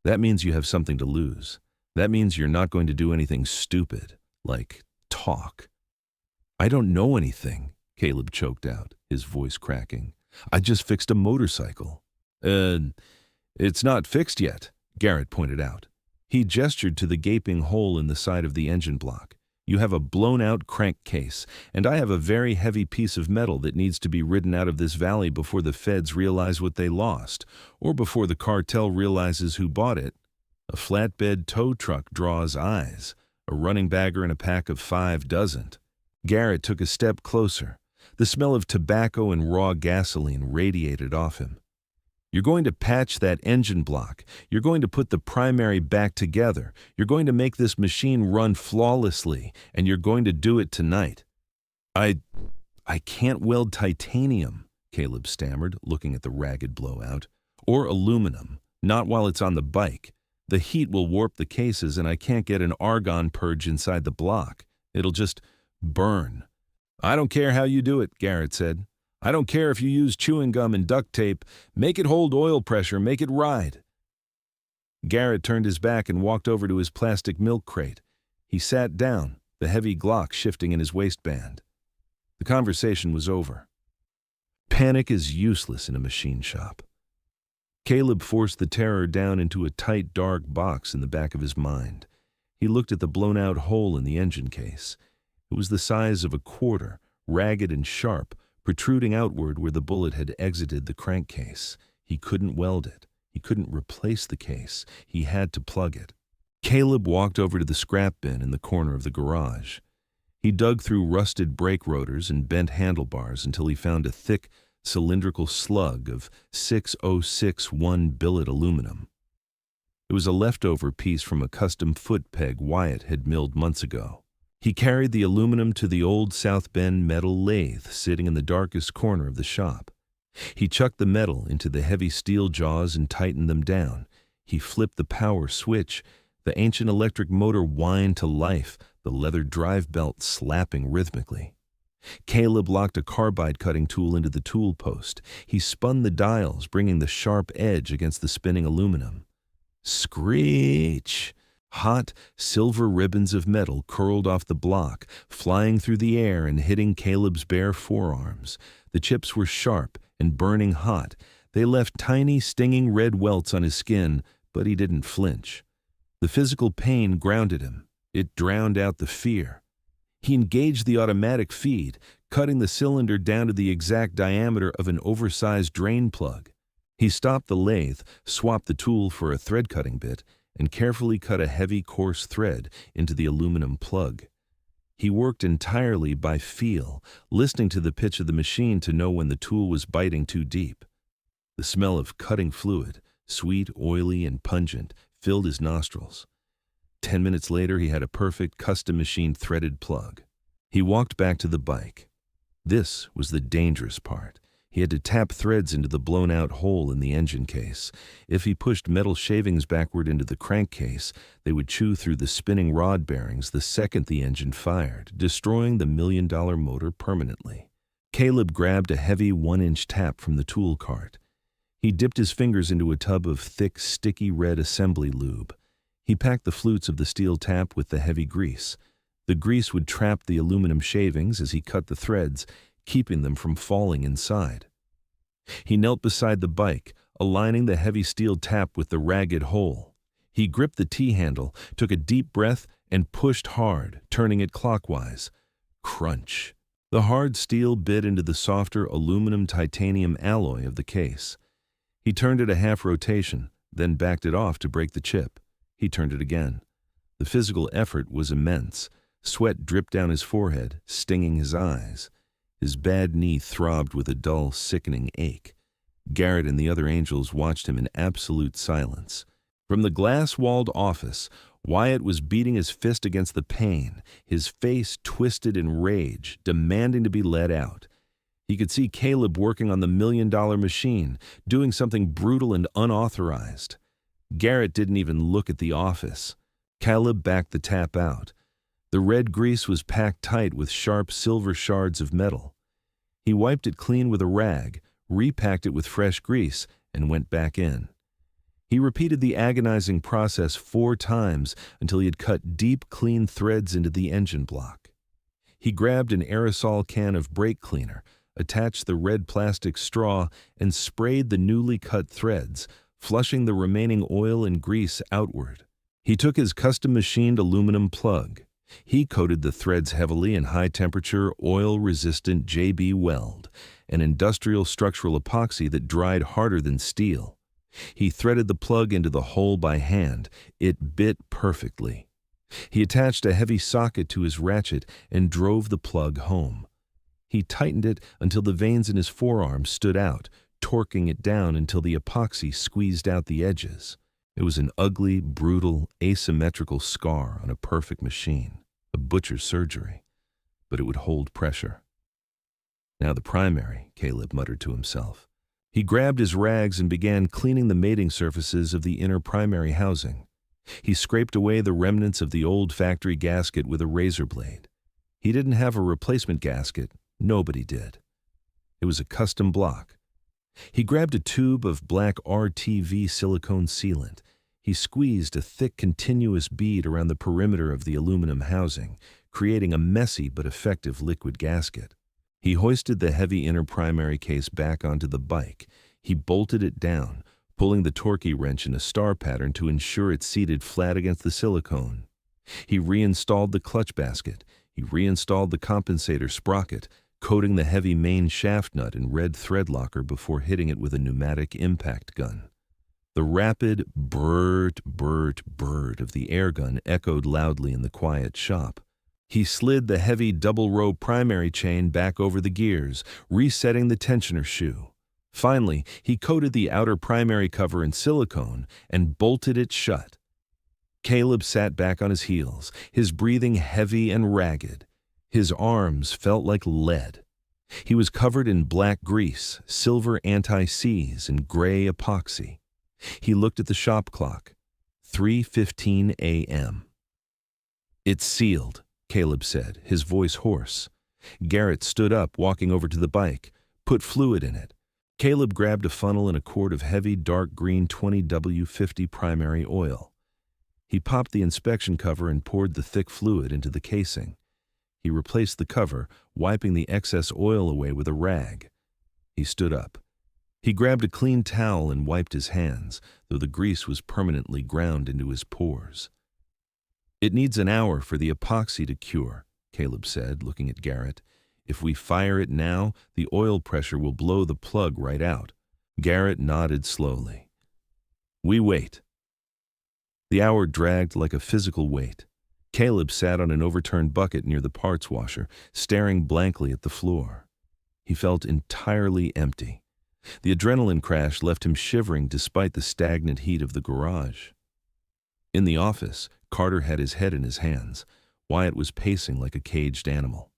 "That means you have something to lose. That means you're not going to do anything stupid, like talk." "I don't know anything," Caleb choked out, his voice cracking. "I just fixed a motorcycle." It's not fixed yet," Garrett pointed out. He gestured to the gaping hole in the side of the engine block. "You have a blown-out crankcase, and I have a very heavy piece of metal that needs to be ridden out of this valley before the feds realize what they lost, or before the cartel realizes who bought it. A flatbed tow truck draws eyes. A running bagger in a pack of 5 doesn't." Garrett took a step closer. The smell of tobacco and raw gasoline radiated off him. "You're going to patch that engine block. You're going to put the primary back together. You're going to make this machine run flawlessly, and you're going to do it tonight." I, I can't weld titanium, Caleb stammered, looking at the ragged blowout. Or aluminum, not while it's on the bike. The heat will warp the cases and I can't get an argon purge inside the block. It'll just burn. I don't care how you do it, Garrett said. I don't care if you use chewing gum and duct tape. Make it hold oil pressure, make it ride. Garrett turned his back and walked over to his plastic milk crate. He sat down, the heavy Glock shifting in his waistband. The conversation was over. Panic is useless in a machine shop. Caleb forced the terror down into a tight, dark box in the back of his mind. He looked at the blown-out hole in the engine case. It was the size of a quarter, ragged and sharp, protruding outward where the bullet had exited the crankcase. He couldn't weld it. He couldn't replace the case. He had to plug it. Caleb walked over to the scrap bin in the corner of the garage. He dug through rusted brake rotors and bent handlebars until he found a thick, cylindrical slug of 6061 billet aluminum. It was a leftover piece from a custom foot peg Wyatt had milled months ago. He carried the aluminum to the old South Bend metal lathe sitting in the darkest corner of the shop. He chucked the metal into the heavy steel jaws and tightened them down. He flipped the power switch. The ancient electric motor whined to life, the leather drive belt slapping rhythmically. Caleb locked a carbide cutting tool into the tool post. He spun the dials, bringing the sharp edge against the spinning aluminum. Screech! Hot, silver ribbons of metal curled off the block, flying through the air and hitting Caleb's bare forearms. The chips were sharp and burning hot. They left tiny, stinging red welts on his skin, but he didn't flinch. The physical pain grounded him. It drowned out the fear. He engaged the automatic feed, cutting the cylinder down to the exact diameter of an oversized drain plug. He stopped the lathe, swapped the tool for a thread-cutting bit, and carefully cut a heavy, coarse thread into the aluminum plug. He worked entirely by feel, listening to the pitch of the machine to know when the tool was biting too deep. The smell of cutting fluid, sweet, oily, and pungent, filled his nostrils. 10 minutes later, he had a perfect, custom-machined threaded plug. He walked back to the bike. This was the dangerous part. He had to tap threads into the blown-out hole in the engine case. If he pushed metal shavings backward into the crankcase, they would chew through the spinning rod bearings the second the engine fired, destroying the million-dollar motor permanently. Caleb grabbed a heavy 1-inch tap from the tool cart. He dipped his fingers into a tub of thick, sticky red assembly lube. He packed the flutes of the steel tap with the heavy grease. The grease would trap the aluminum shavings as he cut the threads, keeping them from falling inside. He knelt beside the bike, aligning the heavy steel tap with the ragged hole. He gripped the T-handle, took a deep breath, and pushed hard, turning it clockwise. Crunch. The hard steel bit into the softer aluminum-titanium alloy of the case. He turned it a half rotation, then backed it off to break the chip. He turned it again. The physical effort was immense. Sweat dripped down his forehead, stinging his eyes. His bad knee throbbed with a dull, sickening ache. Garrett and the other angels watched him in absolute silence. From the glass-walled office, Wyatt was beating his fist against the pane, his face twisted in rage, demanding to be let out. He could see Caleb working on the million-dollar machine, doing something brutal and unauthorized. Garrett didn't even look at the office. Caleb backed the tap out. The red grease was packed tight with sharp silver shards of metal. He wiped it clean with a rag, repacked it with fresh grease, and went back in. He repeated the agonizing process 4 times until he had cut deep, clean threads into the engine block. He grabbed an aerosol can of brake cleaner, attached the red plastic straw, and sprayed the newly cut threads, flushing the remaining oil and grease outward. He took his custom-machined aluminum plug. He coated the threads heavily in high-temperature, oil-resistant JB Weld, an industrial structural epoxy that dried harder than steel. He threaded the plug into the hole by hand. It bit perfectly. He attached a heavy socket to his ratchet and drove the plug home. He tightened it until the veins in his forearm stood out, torquing it down until the epoxy squeezed out the edges. It was an ugly, brutal, asymmetrical scar on a perfect machine, a butcher's surgery. but it would hold pressure. Now the primary, Caleb muttered to himself. He grabbed his rags and began cleaning the mating surfaces of the inner primary housing. He scraped away the remnants of the old factory gasket with a razor blade. He didn't have a replacement gasket. Nobody did. It was a custom block. He grabbed a tube of black RTV silicone sealant. He squeezed a thick continuous bead around the perimeter of the aluminum housing, creating a messy but effective liquid gasket. He hoisted the heavy inner primary case back onto the bike. He bolted it down, pulling the torquey wrench in a star pattern to ensure it seated flat against the silicone. He reinstalled the clutch basket. He reinstalled the compensator sprocket, coating the heavy main shaft nut in red thread locker before hitting it with a pneumatic impact gun. The rapid brrrt, brrrt, brrrt of the air gun echoed loudly in the quiet shop. He slid the heavy double-row primary chain back over the gears, resetting the tensioner shoe. Finally, he coated the outer primary cover in silicone and bolted it shut. Caleb sat back on his heels, his breathing heavy and ragged. His arms felt like lead. He was covered in black grease, silver anti-seize, and gray epoxy. He looked at the shop clock. 3:15 a.m. "It's sealed," Caleb said, his voice hoarse. Garrett stood up, walking over to the bike, put fluid in it. Caleb grabbed a funnel and a quart of heavy, dark green 20W50 primary oil. He popped the inspection cover and poured the thick fluid into the casing. He replaced the cover, wiping the excess oil away with a rag. He stood up. He grabbed a clean towel and wiped his hands, though the grease was permanently ground into his pores. "It needs an hour for the epoxy to cure," Caleb said, looking at Garrett. "If we fire it now, the oil pressure will blow the plug right out." Garrett nodded slowly. "We wait." The hour dragged like a physical weight. Caleb sat on an overturned bucket near the parts washer, staring blankly at the floor. He felt entirely empty. The adrenaline crash left him shivering despite the stagnant heat of the garage. In the office, Carter had his head in his hands. Wyatt was pacing like a caged animal.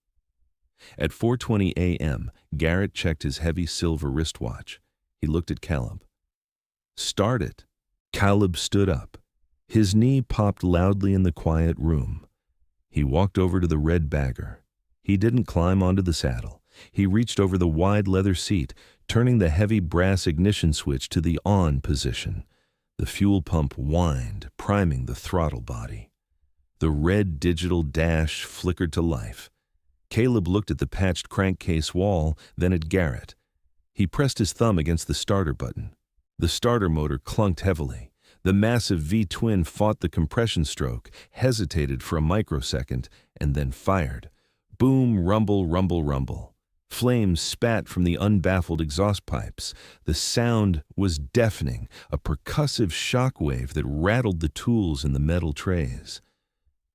At 4:20 a.m., Garrett checked his heavy silver wristwatch. He looked at Caleb. "Start it." Caleb stood up. His knee popped loudly in the quiet room. He walked over to the red bagger. He didn't climb onto the saddle. He reached over the wide leather seat, turning the heavy brass ignition switch to the on position. The fuel pump whined, priming the throttle body. The red digital dash flickered to life. Caleb looked at the patched crankcase wall, then at Garrett. He pressed his thumb against the starter button. The starter motor clunked heavily. The massive V-twin fought the compression stroke, hesitated for a microsecond, and then fired. Boom, rumble, rumble, rumble. Flames spat from the unbaffled exhaust pipes. The sound was deafening, a percussive shock wave that rattled the tools in the metal trays.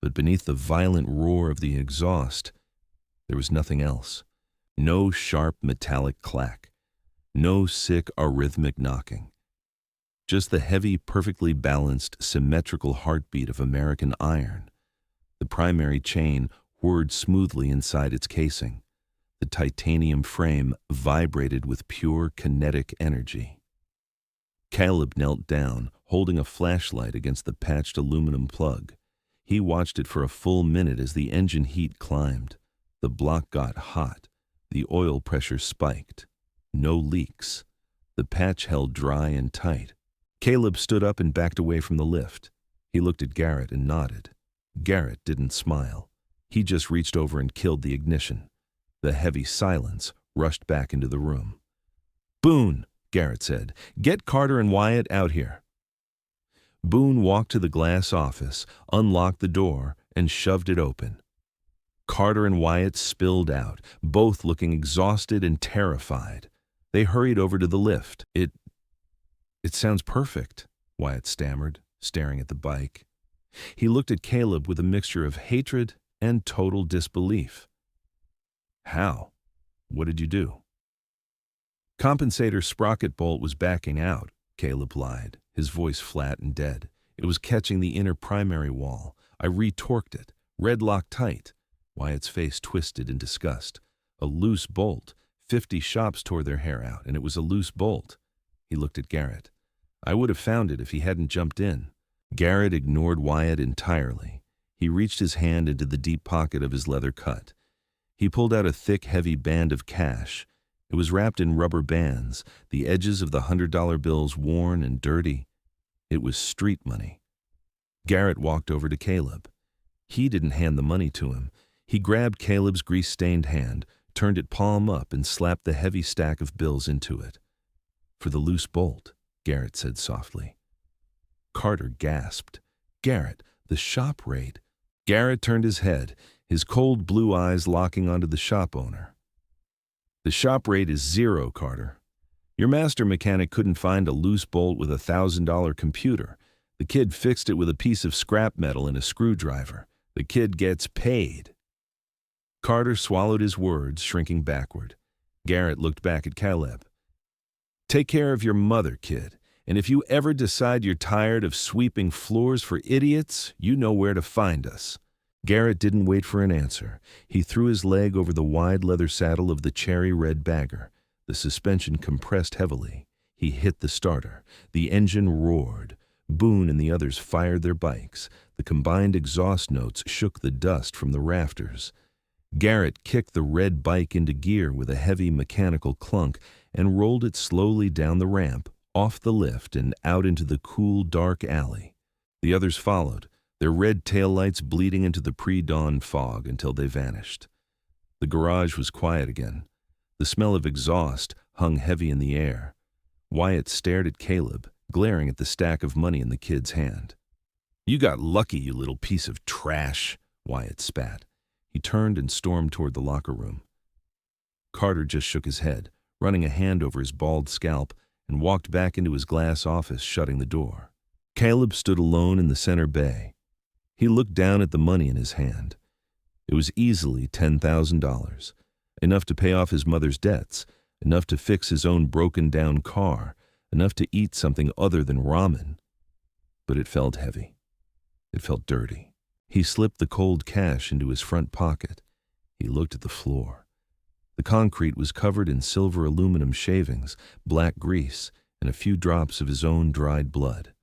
But beneath the violent roar of the exhaust, there was nothing else. No sharp metallic clack. No sick arrhythmic knocking. Just the heavy, perfectly balanced, symmetrical heartbeat of American iron. The primary chain whirred smoothly inside its casing. The titanium frame vibrated with pure kinetic energy. Caleb knelt down, holding a flashlight against the patched aluminum plug. He watched it for a full minute as the engine heat climbed. The block got hot. The oil pressure spiked. No leaks. The patch held dry and tight. Caleb stood up and backed away from the lift. He looked at Garrett and nodded. Garrett didn't smile. He just reached over and killed the ignition. The heavy silence rushed back into the room. "Boone," Garrett said, "get Carter and Wyatt out here." Boone walked to the glass office, unlocked the door, and shoved it open. Carter and Wyatt spilled out, both looking exhausted and terrified. They hurried over to the lift. It sounds perfect," Wyatt stammered, staring at the bike. He looked at Caleb with a mixture of hatred and total disbelief. "How? What did you do?" "Compensator sprocket bolt was backing out," Caleb lied, his voice flat and dead. "It was catching the inner primary wall. I retorqued it, red lock tight. Wyatt's face twisted in disgust. A loose bolt. 50 shops tore their hair out, and it was a loose bolt. He looked at Garrett. I would have found it if he hadn't jumped in. Garrett ignored Wyatt entirely. He reached his hand into the deep pocket of his leather cut. He pulled out a thick, heavy band of cash. It was wrapped in rubber bands, the edges of the $100 bills worn and dirty. It was street money. Garrett walked over to Caleb. He didn't hand the money to him. He grabbed Caleb's grease-stained hand, turned it palm up, and slapped the heavy stack of bills into it. For the loose bolt, Garrett said softly. Carter gasped. Garrett, the shop rate. Garrett turned his head, his cold blue eyes locking onto the shop owner. The shop rate is 0, Carter. Your master mechanic couldn't find a loose bolt with a $1,000 computer. The kid fixed it with a piece of scrap metal and a screwdriver. The kid gets paid. Carter swallowed his words, shrinking backward. Garrett looked back at Caleb. Take care of your mother, kid. And if you ever decide you're tired of sweeping floors for idiots, you know where to find us. Garrett didn't wait for an answer. He threw his leg over the wide leather saddle of the cherry-red bagger. The suspension compressed heavily. He hit the starter. The engine roared. Boone and the others fired their bikes. The combined exhaust notes shook the dust from the rafters. Garrett kicked the red bike into gear with a heavy mechanical clunk and rolled it slowly down the ramp, off the lift, and out into the cool, dark alley. The others followed, their red taillights bleeding into the pre-dawn fog until they vanished. The garage was quiet again. The smell of exhaust hung heavy in the air. Wyatt stared at Caleb, glaring at the stack of money in the kid's hand. You got lucky, you little piece of trash, Wyatt spat. He turned and stormed toward the locker room. Carter just shook his head, running a hand over his bald scalp, and walked back into his glass office, shutting the door. Caleb stood alone in the center bay. He looked down at the money in his hand. It was easily $10,000, enough to pay off his mother's debts, enough to fix his own broken-down car, enough to eat something other than ramen. But it felt heavy. It felt dirty. He slipped the cold cash into his front pocket. He looked at the floor. The concrete was covered in silver aluminum shavings, black grease, and a few drops of his own dried blood.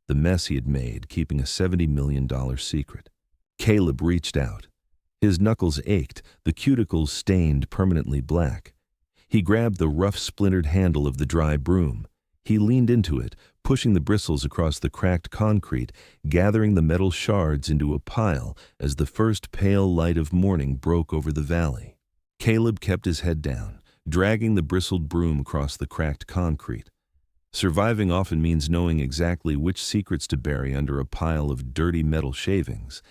The mess he had made, keeping a $70 million secret. Caleb reached out. His knuckles ached, the cuticles stained permanently black. He grabbed the rough, splintered handle of the dry broom. He leaned into it, pushing the bristles across the cracked concrete, gathering the metal shards into a pile as the first pale light of morning broke over the valley. Caleb kept his head down, dragging the bristled broom across the cracked concrete. Surviving often means knowing exactly which secrets to bury under a pile of dirty metal shavings.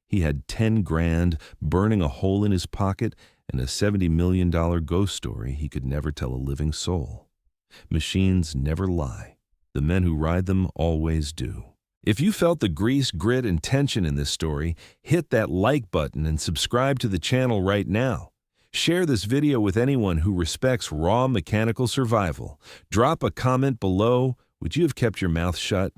He had 10 grand burning a hole in his pocket and a $70 million ghost story he could never tell a living soul. Machines never lie. The men who ride them always do. If you felt the grease, grit, and tension in this story, hit that like button and subscribe to the channel right now. Share this video with anyone who respects raw mechanical survival. Drop a comment below. Would you have kept your mouth shut?